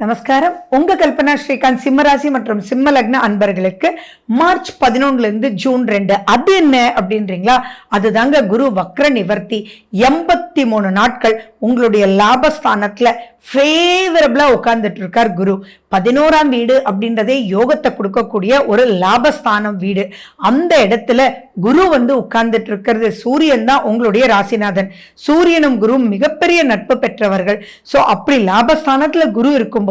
நமஸ்காரம். உங்க கல்பனா ஸ்ரீகாந்த் சிம்மராசி மற்றும் சிம்ம லக்ன அன்பர்களுக்கு மார்ச் 11 இருந்து ஜூன் 2 அது என்ன அப்படின்றீங்களா? அதுதாங்க குரு வக்ர நிவர்த்தி. 83 நாட்கள் உங்களுடைய லாபஸ்தானத்துல ஃபேவரபிளா உட்கார்ந்துட்டு இருக்கார் குரு. 11ஆம் வீடு அப்படின்றதே யோகத்தை கொடுக்கக்கூடிய ஒரு லாபஸ்தானம் வீடு. அந்த இடத்துல குரு உட்கார்ந்துட்டு இருக்கிறது. சூரியன் தான் உங்களுடைய ராசிநாதன். சூரியனும் குரு மிகப்பெரிய நட்பு பெற்றவர்கள். சோ அப்படி லாபஸ்தானத்துல குரு இருக்கும்போது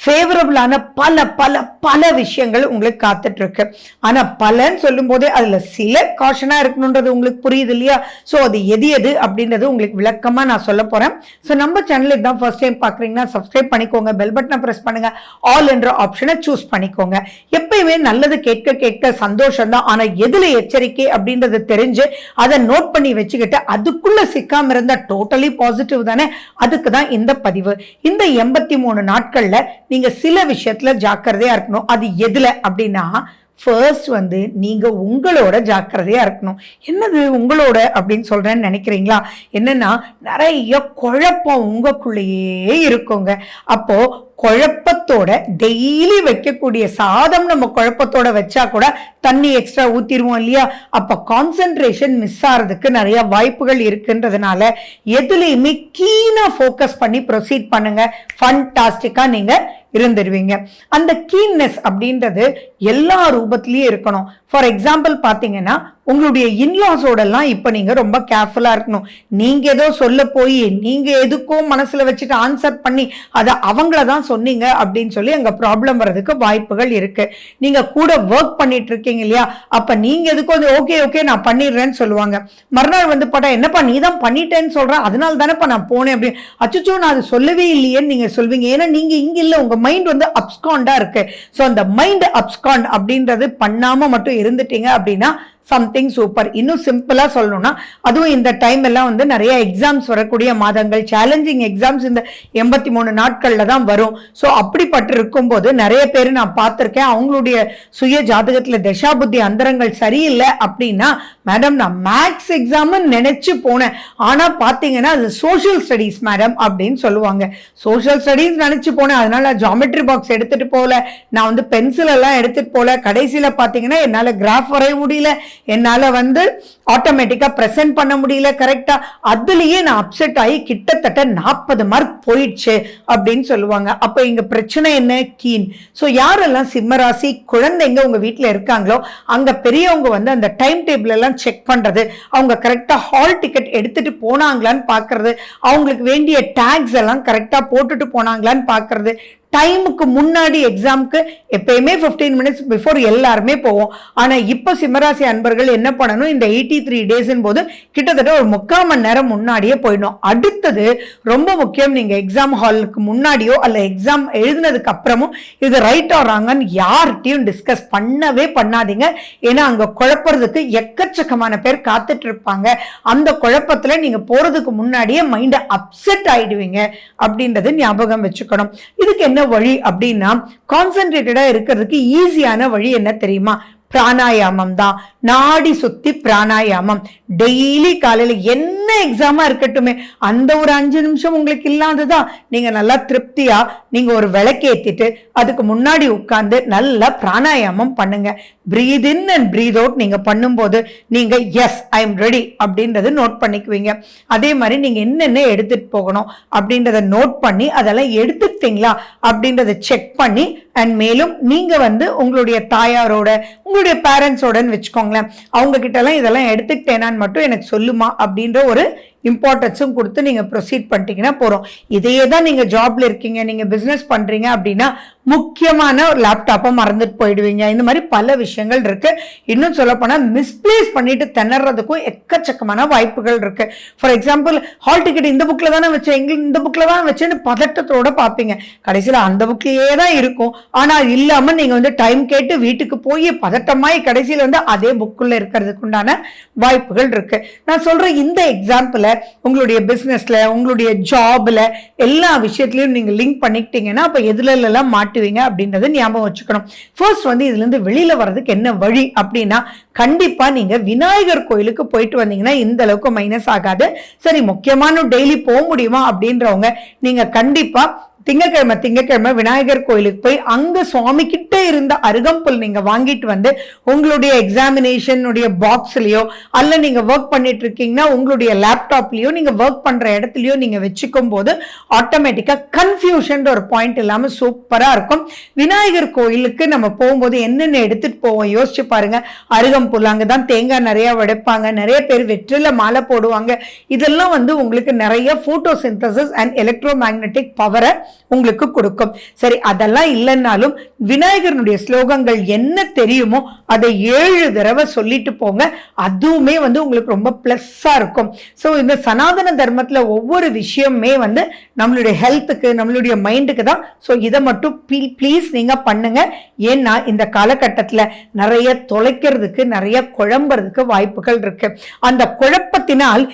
ஃபேவரபிளான பல பல பல விஷயங்கள் உங்களுக்கு காத்துட்டு இருக்கு. ஆனா பலன் சொல்லும் போதே அதுல சில காஷனா இருக்கணும்ன்றது உங்களுக்கு புரியுது இல்லையா? சோ அது எது எது அப்படின்றது உங்களுக்கு விளக்கமா நான் சொல்ல போறேன். சோ நம்ம சேனல் இதான் ஃபர்ஸ்ட் டைம் பாக்குறீங்கன்னா சப்ஸ்கிரைப் பண்ணிக்கோங்க, பெல் பட்டனை பிரஸ் பண்ணுங்க, ஆல் என்ற ஆப்ஷனை சூஸ் பண்ணிக்கோங்க. எப்பயுமே நல்லது கேட்க கேட்க சந்தோஷம் தான். ஆனா எதுல எச்சரிக்கை அப்படின்றது தெரிஞ்சு அதை நோட் பண்ணி வச்சுக்கிட்டு அதுக்குள்ள சிக்காம இருந்தா டோட்டலி பாசிட்டிவ் தானே. அதுக்கு தான் இந்த பதிவு. இந்த 83 நாட்கள்ல நீங்க சில விஷயத்துல ஜாக்கிரதையா இருக்கணும். அது எதுல அப்படின்னா, ஃபர்ஸ்ட் நீங்க உங்களோட ஜாக்கிரதையா இருக்கணும். என்னது உங்களோட அப்படின்னு சொல்றேன்னு நினைக்கிறீங்களா? என்னன்னா நிறைய குழப்பம் உங்களுக்குள்ளேயே இருக்குங்க. அப்போ குழப்பத்தோட டெய்லி வைக்கக்கூடிய சாதம் நம்ம குழப்பத்தோட வச்சா கூட தண்ணி எக்ஸ்ட்ரா ஊத்திடுவோம் இல்லையா? அப்ப கான்சென்ட்ரேஷன் மிஸ் ஆறதுக்கு நிறைய வாய்ப்புகள் இருக்குன்றதுனால எதுலையுமே கீனா ஃபோக்கஸ் பண்ணி ப்ரொசீட் பண்ணுங்க. ஃபண்டாஸ்டிக்கா நீங்க இருந்துருவீங்க. அந்த கீன்னஸ் அப்படின்றது எல்லா ரூபத்திலயும் இருக்கணும். ஃபார் எக்ஸாம்பிள் பாத்தீங்கன்னா, உங்களுடைய இன்லாஸோட எல்லாம் இப்ப நீங்க ரொம்ப கேர்ஃபுல்லா இருக்கணும். நீங்க ஏதோ சொல்ல போய் நீங்க எதுக்கும் மனசுல வச்சுட்டு ஆன்சர் பண்ணி அதை அவங்களதான் சொன்னீங்க அப்படின்னு சொல்லி அங்க ப்ராப்ளம் வர்றதுக்கு வாய்ப்புகள் இருக்கு. நீங்க கூட ஒர்க் பண்ணிட்டு இருக்கீங்க இல்லையா? அப்ப நீங்க எதுக்கும் ஓகே ஓகே நான் பண்ணிடுறேன்னு சொல்லுவாங்க. மறுநாள் பட்டா என்னப்பா நீ தான் பண்ணிட்டேன்னு சொல்ற, அதனால தானேப்பா நான் போனேன் அப்படின்னு. அச்சோ நான் அது சொல்லவே இல்லையேன்னு நீங்க சொல்வீங்க. ஏன்னா நீங்க இங்க இல்ல, உங்க மைண்ட் அப்ஸ்காண்டா இருக்கு. சோ அந்த மைண்ட் அப்ஸ்காண்ட் அப்படின்றது பண்ணாம மட்டும் இருந்துட்டீங்க அப்படின்னா சம்திங் சூப்பர். இன்னும் சிம்பிளா சொல்லணும்னா, அதுவும் இந்த டைம் எல்லாம் நிறைய எக்ஸாம்ஸ் வரக்கூடிய மாதங்கள், சேலஞ்சிங் எக்ஸாம்ஸ் இந்த 83 நாட்கள்ல தான் வரும். ஸோ அப்படிப்பட்டு இருக்கும்போது நிறைய பேர் நான் பார்த்திருக்கேன், அவங்களுடைய சுய ஜாதகத்துல தசாபுத்தி அந்தரங்கள் சரியில்லை அப்படின்னா, மேடம் நான் மேக்ஸ் எக்ஸாம் நினைச்சு போனேன், ஆனா பாத்தீங்கன்னா அது சோசியல் ஸ்டடீஸ் மேடம் அப்படின்னு சொல்லுவாங்க. சோசியல் ஸ்டடீஸ் நினைச்சு போனேன், அதனால ஜாமெட்ரி பாக்ஸ் எடுத்துட்டு போல, நான் பென்சில் எல்லாம் எடுத்துட்டு போல, கடைசியில பாத்தீங்கன்னா என்னால கிராஃப் வரைய முடியல, என்னால ஆட்டோமேட்டிக்கா பிரசன்ட் பண்ண முடியல கரெக்டா. அதுலயே நான் அப்செட் ஆகி கிட்டத்தட்ட 40 மார்க் போயிடுச்சு அப்படின்னு சொல்லுவாங்க. அப்ப இங்க பிரச்சனை என்ன? கீன். சோ யாரெல்லாம் சிம்மராசி குழந்தைங்க உங்க வீட்டுல இருக்காங்களோ அங்க பெரியவங்க அந்த டைம் டேபிள் எல்லாம் செக் பண்றது, அவங்க கரெக்டா ஹால் டிக்கெட் எடுத்துட்டு போனாங்களான்னு பாக்குறது, அவங்களுக்கு வேண்டிய டேக்ஸ் எல்லாம் கரெக்டா போட்டுட்டு போனாங்களான்னு பாக்குறது, டைமுக்கு முன்னாடி எக்ஸாமுக்கு எப்பயுமே 15 மினிட்ஸ் பிஃபோர் எல்லாருமே போவோம். ஆனா இப்ப சிம்மராசி அன்பர்கள் என்ன பண்ணணும், இந்த 83 டேஸ் போது கிட்டத்தட்ட ஒரு 3/4 மணி நேரம் முன்னாடியே போயிடும். அடுத்தது ரொம்ப முக்கியம், நீங்க எக்ஸாம் ஹாலுக்கு முன்னாடியோ அல்ல எக்ஸாம் எழுதினதுக்கு அப்புறமும் இது ரைட் ஆர் ராங்கன்னு யார்கிட்டையும் டிஸ்கஸ் பண்ணவே பண்ணாதீங்க. ஏன்னா அங்க குழப்பறதுக்கு எக்கச்சக்கமான பேர் காத்துட்டு இருப்பாங்க. அந்த குழப்பத்துல நீங்க போறதுக்கு முன்னாடியே மைண்ட் அப்செட் ஆயிடுவீங்க அப்படின்றது ஞாபகம் வச்சுக்கணும். இதுக்கு என்ன வழி அப்படின்னா, கான்சென்ட்ரேட்டடா இருக்கிறதுக்கு ஈஸியான வழி என்ன தெரியுமா? பிராணாயாமம் தான். நாடி சுத்தி பிராணாயாமம் டெய்லி காலையில என்ன எக்ஸாமா இருக்கட்டுமே, அந்த ஒரு 5 நிமிஷம் உங்களுக்கு இல்லாததா நீங்க நல்லா திருப்தியா நீங்க ஒரு விளக்கேத்திட்டு அதுக்கு முன்னாடி உட்கார்ந்து நல்லா பிராணாயாமம் பண்ணுங்க. Breathe in and breathe out நீங்க பண்ணும்போது நீங்க எஸ் ஐ எம் ரெடி அப்படின்றத நோட் பண்ணிக்குவீங்க. அதே மாதிரி நீங்க என்னென்ன எடுத்துட்டு போகணும் அப்படின்றத நோட் பண்ணி அதெல்லாம் எடுத்துட்டீங்களா அப்படின்றத செக் பண்ணி, அண்ட் மேலும் நீங்க உங்களுடைய தாயாரோட உங்களுடைய பேரண்ட்ஸோட வச்சுக்கோங்களேன், அவங்க கிட்ட எல்லாம் இதெல்லாம் எடுத்துக்கிட்டேனான்னு மட்டும் எனக்கு சொல்லுமா அப்படின்ற ஒரு இம்பார்ட்டன்ஸும் கொடுத்து நீங்க ப்ரொசீட் பண்ணிட்டீங்கன்னா போறோம். இதையே தான் நீங்க ஜாப்ல இருக்கீங்க, நீங்க பிசினஸ் பண்றீங்க அப்படின்னா முக்கியமான ஒரு லேப்டாப்பை மறந்துட்டு போயிடுவீங்க. இந்த மாதிரி பல விஷயங்கள் இருக்கு. இன்னும் சொல்ல போனா மிஸ்பிளேஸ் பண்ணிட்டு திணறதுக்கும் எக்கச்சக்கமான வாய்ப்புகள் இருக்கு. ஃபார் எக்ஸாம்பிள், ஹால் டிக்கெட் இந்த புக்ல தானே வச்சேன், எங்களுக்கு இந்த புக்ல தான் வச்சேன்னு பதட்டத்தோட பாப்பீங்க. கடைசியில அந்த புக்லயே தான் இருக்கும். ஆனா இல்லாம நீங்க டைம் கேட்டு வீட்டுக்கு போய் பதட்டமாய் கடைசியில அதே புக்குள்ள இருக்கிறதுக்கு உண்டான வாய்ப்புகள் இருக்கு. நான் சொல்ற இந்த எக்ஸாம்பிள உங்களுடைய பிசினஸ்ல, உங்களுடைய ஜாப்ல, எல்லா விஷயத்திலயும் நீங்க லிங்க் பண்ணிக்கிட்டீங்கன்னா அப்ப எதுல எல்லாம் மாட்டுவீங்க அப்படின்றத ஞாபகம் வச்சுக்கணும். ஃபர்ஸ்ட் இதுல இருந்து வெளியில வர்றதுக்கு என்ன வழி அப்படின்னா, கண்டிப்பா நீங்க விநாயகர் கோயிலுக்கு போயிட்டு வந்தீங்கன்னா இந்த அளவுக்கு மைனஸ் ஆகாது. சரி, முக்கியமான டெய்லி போக முடியுமா அப்படின்றவங்க நீங்க கண்டிப்பா திங்கக்கிழமை விநாயகர் கோயிலுக்கு போய் அங்க சுவாமி கிட்ட இருந்த அருகம்புல் நீங்க வாங்கிட்டு வந்து உங்களுடைய எக்ஸாமினேஷன் பாக்ஸ்லயோ அல்ல நீங்க ஒர்க் பண்ணிட்டு இருக்கீங்கன்னா உங்களுடைய லேப்டாப்லயோ நீங்க ஒர்க் பண்ற இடத்துலயோ நீங்க வச்சுக்கும் போது ஆட்டோமேட்டிக்கா கன்ஃபியூஷன் ஒரு பாயிண்ட் இல்லாம சூப்பரா இருக்கும். விநாயகர் கோயிலுக்கு நம்ம போகும்போது என்னென்ன எடுத்துட்டு போவோம் யோசிச்சு பாருங்க. அருகம்புல், அங்கதான் தேங்காய் நிறைய உடைப்பாங்க, நிறைய பேர் வெற்றில மாலை போடுவாங்க. இதெல்லாம் உங்களுக்கு நிறைய போட்டோசிந்தசிஸ் அண்ட் எலக்ட்ரோ மேக்னெட்டிக் பவரை உங்களுக்கு கொடுக்கும். சரி, அதெல்லாம் இல்லைன்னாலும் விநாயகருடைய ஸ்லோகங்கள் என்ன தெரியுமோ அதை 7 தடவை சொல்லிட்டு போங்க. அதுவுமே உங்களுக்கு ரொம்ப பிளஸ்ஸா இருக்கும். ஸோ இந்த சனாதன தர்மத்துல ஒவ்வொரு விஷயமே நம்மளுடைய ஹெல்த்துக்கு நம்மளுடைய மைண்டுக்கு தான். ஸோ இதை மட்டும் ப்ளீஸ் நீங்க பண்ணுங்க. ஏன்னா இந்த காலகட்டத்தில் நிறைய தொலைக்கிறதுக்கு நிறைய குழம்புறதுக்கு வாய்ப்புகள் இருக்கு. அந்த குழப்பத்தினால்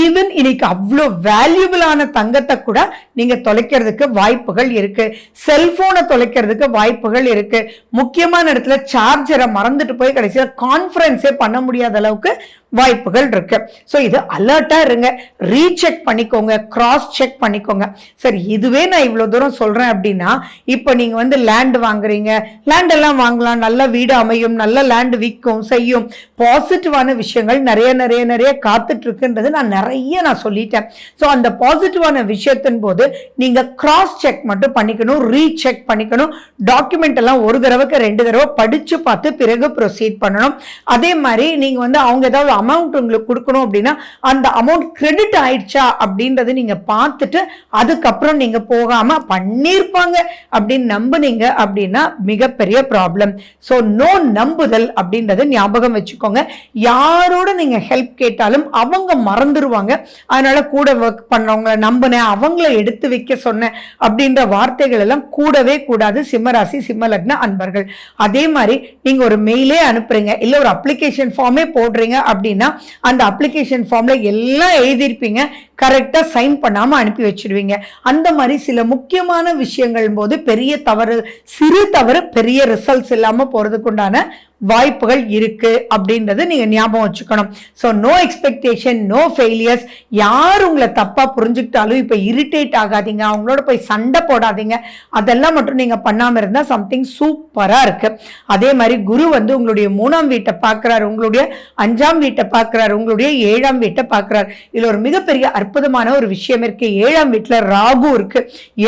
ஈவன் இன்னைக்கு அவ்வளோ வேல்யூபிளான தங்கத்தை கூட நீங்க தொலைக்கிறதுக்கு வாய்ப்புகள் இருக்கு. செல்போனை தொலைக்கிறதுக்கு வாய்ப்புகள் இருக்கு. முக்கியமான இடத்துல சார்ஜரை மறந்துட்டு போய் கடைசியில் கான்ஃபரன்ஸே பண்ண முடியாத அளவுக்கு வாய்ப்புகள் இருக்கு. ஸோ இது அலர்ட்டா இருங்க, ரீசெக் பண்ணிக்கோங்க, கிராஸ் செக் பண்ணிக்கோங்க. சரி, இதுவே நான் இவ்வளவு தூரம் சொல்றேன் அப்படின்னா இப்போ நீங்க லேண்ட் வாங்குறீங்க, லேண்ட் எல்லாம் வாங்கலாம், நல்ல வீடு அமையும், நல்ல லேண்ட் விற்கும் செய்யும், பாசிட்டிவான விஷயங்கள் நிறைய நிறைய நிறைய காத்துட்டு இருக்குன்றது நான் சொல்லிட்டேன். ஸோ அந்த பாசிட்டிவான விஷயத்தின் போது நீங்க கிராஸ் செக் மட்டும் பண்ணிக்கணும், ரீசெக் பண்ணிக்கணும். டாக்குமெண்ட் எல்லாம் ஒரு தடவைக்கு 2 தடவை படிச்சு பார்த்து பிறகு ப்ரொசீட் பண்ணணும். அதே மாதிரி நீங்க அவங்க ஏதாவது அமௌண்ட் உங்களுக்கு கொடுக்கணும் அப்படின்னா அந்த அமௌண்ட் கிரெடிட் ஆயிடுச்சா அப்படின்றது நீங்க பார்த்துட்டு அதுக்கப்புறம் நீங்க போகாம பண்ணிருப்பாங்க அப்படின்னு நம்புனீங்க அப்படின்னா மிகப்பெரிய ப்ராப்ளம். ஸோ நோ நம்புதல் அப்படின்றது ஞாபகம் வச்சுக்கோங்க. யாரோட நீங்க ஹெல்ப் கேட்டாலும் அவங்க மறந்துடுவாங்க. அதனால கூட ஒர்க் பண்ணவங்க நம்பினேன், அவங்கள எடுத்து வைக்க சொன்னேன் அப்படின்ற வார்த்தைகள் எல்லாம் கூடவே கூடாது சிம்மராசி சிம்ம லக்ன அன்பர்கள். அதே மாதிரி நீங்க ஒரு மெயிலே அனுப்புறீங்க, இல்ல ஒரு அப்ளிகேஷன் ஃபார்மே போடுறீங்க அப்படின்னா அந்த அப்ளிகேஷன் ஃபார்ம்ல எல்லாம் எழுதியிருப்பீங்க, கரெக்டா சைன் பண்ணாம அனுப்பி வச்சிருவீங்க. அந்த மாதிரி சில முக்கியமான விஷயங்கள் போது பெரிய தவறு, சிறு தவறு பெரிய ரிசல்ட்ஸ் இல்லாம போறதுக்கு உண்டான வாய்ப்புகள் இருக்கு அப்படின்றது நீங்க ஞாபகம் வச்சுக்கணும். So no expectation, no failures. யார் உங்களை தப்பா புரிஞ்சுக்கிட்டாலும் இப்ப இரிட்டேட் ஆகாதீங்க, அவங்களோட போய் சண்டை போடாதீங்க. அதெல்லாம் மட்டும் நீங்க பண்ணாம இருந்தா சம்திங் சூப்பரா இருக்கு. அதே மாதிரி குரு உங்களுடைய 3ஆம் வீட்டை பார்க்கிறார், உங்களுடைய 5ஆம் வீட்டை பார்க்கிறார், உங்களுடைய 7ஆம் வீட்டை பார்க்கிறார். இதுல ஒரு மிகப்பெரிய அற்புதமான ஒரு விஷயம் இருக்கு. 7ஆம் வீட்டுல ராகு இருக்கு.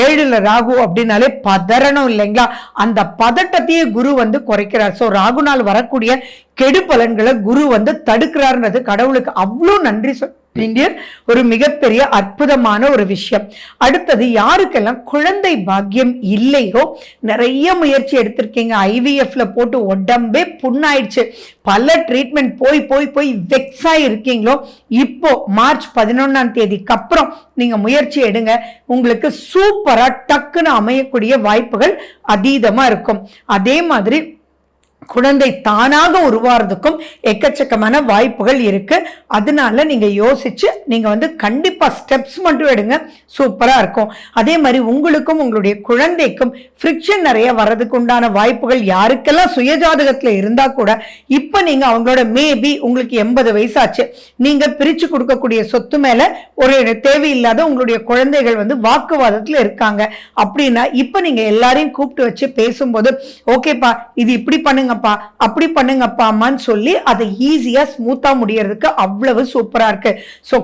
7ல ராகு அப்படின்னாலே பதறணும் இல்லைங்களா? அந்த பதட்டத்தையே குரு குறைக்கிறார். ஸோ ராகுனால் வரக்கூடிய கெடு பலன்களை குரு தடுக்கிறார்ன்றது கடவுளுக்கு அவ்வளோ நன்றி ஒரு மிகப்பெரிய அற்புதமான ஒரு விஷயம். அடுத்தது யாருக்கெல்லாம் குழந்தை பாக்கியம் இல்லையோ, நிறைய முயற்சி எடுத்திருக்கீங்க, ஐவிஎஃப்ல போட்டு உடம்பே புண்ணாயிடுச்சு, பல ட்ரீட்மெண்ட் போய் போய் போய் வெக்ஸா இருக்கீங்களோ, இப்போ மார்ச் 11ஆம் தேதிக்கு அப்புறம் நீங்க முயற்சி எடுங்க. உங்களுக்கு சூப்பரா டக்குன்னு அமையக்கூடிய வாய்ப்புகள் அதீதமா இருக்கும். அதே மாதிரி குழந்தை தானாக உருவாறதுக்கும் எக்கச்சக்கமான வாய்ப்புகள் இருக்கு. அதனால நீங்க யோசிச்சு நீங்க கண்டிப்பா ஸ்டெப்ஸ் மட்டும் எடுங்க, சூப்பரா இருக்கும். அதே மாதிரி உங்களுக்கும் உங்களுடைய குழந்தைக்கும் ஃப்ரிக்ஷன் நிறைய வர்றதுக்கு உண்டான வாய்ப்புகள் யாருக்கெல்லாம் சுயஜாதகத்துல இருந்தா கூட இப்ப நீங்க அவங்களோட மேபி உங்களுக்கு 80 வயசாச்சு, நீங்க பிரிச்சு கொடுக்கக்கூடிய சொத்து மேல ஒரு தேவையில்லாத உங்களுடைய குழந்தைகள் வாக்குவாதத்துல இருக்காங்க அப்படின்னா இப்ப நீங்க எல்லாரையும் கூப்பிட்டு வச்சு பேசும்போது ஓகேப்பா இது இப்படி பண்ணுங்க அப்படி பண்ணுங்கப்பா அம்மான்னு சொல்லி அதை ஈஸியா ஸ்மூத்தா முடியறதுக்கு அவ்வளவு சூப்பரா இருக்கு. சோ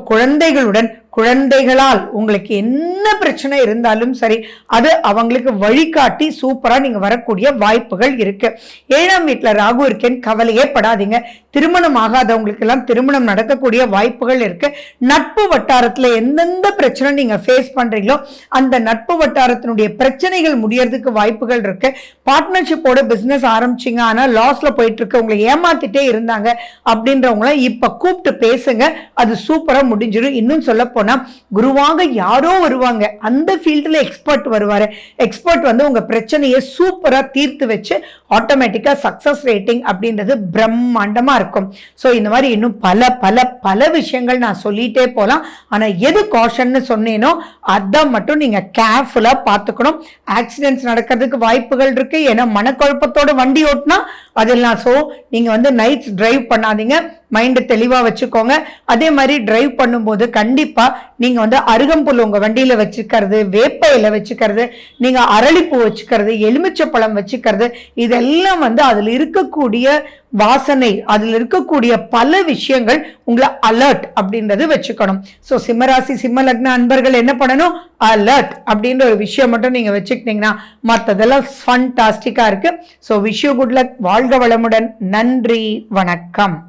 குழந்தைகளால் உங்களுக்கு என்ன பிரச்சனை இருந்தாலும் சரி அது அவங்களுக்கு வழிகாட்டி சூப்பரா நீங்க வரக்கூடிய வாய்ப்புகள் இருக்கு. 7ஆம் வீட்டுல ராகு இருக்கேன்னு கவலையே படாதீங்க. திருமணம் ஆகாதவங்களுக்கு எல்லாம் திருமணம் நடக்கக்கூடிய வாய்ப்புகள் இருக்கு. நட்பு வட்டாரத்துல எந்தெந்த பிரச்சனை நீங்க ஃபேஸ் பண்றீங்களோ அந்த நட்பு வட்டாரத்தினுடைய பிரச்சனைகள் முடியறதுக்கு வாய்ப்புகள் இருக்கு. பார்ட்னர்ஷிப்போட பிசினஸ் ஆரம்பிச்சீங்க ஆனா லாஸ்ல போயிட்டு இருக்கு, உங்களை ஏமாத்திட்டே இருந்தாங்க அப்படின்றவங்கள இப்ப கூப்பிட்டு பேசுங்க, அது சூப்பரா முடிஞ்சிடும். இன்னும் சொல்ல போனா குருவாக யாரோ வருவாங்க, அந்த ஃபீல்ட்ல எக்ஸ்பர்ட் வருவாரு. எக்ஸ்பர்ட் உங்க பிரச்சனையை சூப்பரா தீர்த்து வச்சு ஆட்டோமேட்டிக்கா சக்சஸ் ரேட்டிங் அப்படின்றது பிரம்மாண்டமா இருக்கும். சோ இந்த மாதிரி இன்னும் பல பல பல விஷயங்கள் நான் சொல்லிட்டே போலாம். ஆனா எது காஷன்னு சொன்னேனோ அதான் மட்டும் நீங்க கேர்ஃபுல்லா பார்த்துக்கணும். ஆக்சிடென்ட்ஸ் நடக்கிறதுக்கு வாய்ப்புகள் இருக்கு. ஏன்னா மனக்குழப்பத்தோட வண்டி ஓட்டினா அதெல்லாம். சோ நீங்க நைட்ஸ் டிரைவ் பண்ணாதீங்க, மைண்ட் தெளிவா வச்சுக்கோங்க. அதே மாதிரி டிரைவ் பண்ணும்போது கண்டிப்பா நீங்க வந்து அருகம்புல் உங்க வண்டியில வச்சுக்கிறது, வேப்ப இலை வச்சுக்கிறது, நீங்க அரளிப்பூ வச்சுக்கிறது, எலுமிச்சப்பழம் வச்சுக்கிறது, இதெல்லாம் வந்து அதுல இருக்கக்கூடிய வாசனை, அதுல இருக்கக்கூடிய பல விஷயங்கள் உங்களை அலர்ட் அப்படின்றது வச்சுக்கணும். சோ சிம்மராசி சிம்ம லக்ன அன்பர்கள் என்ன பண்ணணும்? அலர்ட் அப்படின்ற ஒரு விஷயம் மட்டும் நீங்க வச்சுக்கிட்டீங்கன்னா மற்றதெல்லாம் ஃபன்டாஸ்டிக்கா இருக்கு. So wish you good luck. வாழ்க வளமுடன். நன்றி, வணக்கம்.